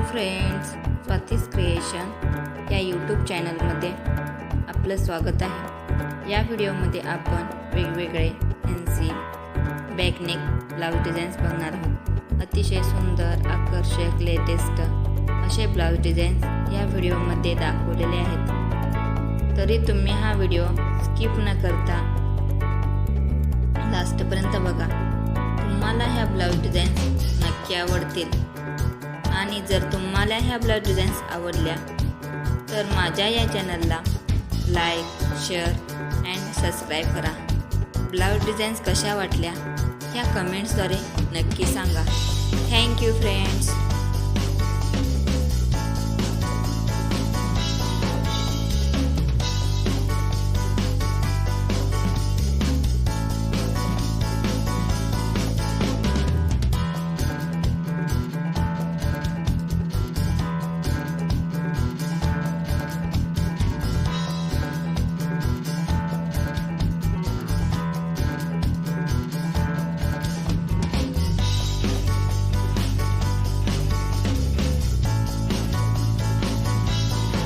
Friends, Swati's creation या YouTube चॅनलमध्ये आपलं स्वागत आहे। या व्हिडिओमध्ये आपण वेगवेगळे फॅन्सी बॅकनेक ब्लाउज डिझाईन्स बघणार आहोत। अतिशय सुंदर, आकर्षक, लेटेस्ट असे ब्लाउज डिझाईन्स या व्हिडिओमध्ये दाखवलेले आहेत। तरी तुम्ही हा व्हिडिओ स्किप न करता लास्टपर्यंत बघा। तुम्हाला ह्या ब्लाउज डिझाईन्स नक्की आवडतील आणि जर तुम्हाला ह्या ब्लाउज डिझाईन्स आवडल्या तर माझ्या या चॅनलला लाईक, शेअर अँड सबस्क्राईब करा। ब्लाउज डिझाईन्स कशा वाटल्या या कमेंट्सद्वारे नक्की सांगा। थँक्यू।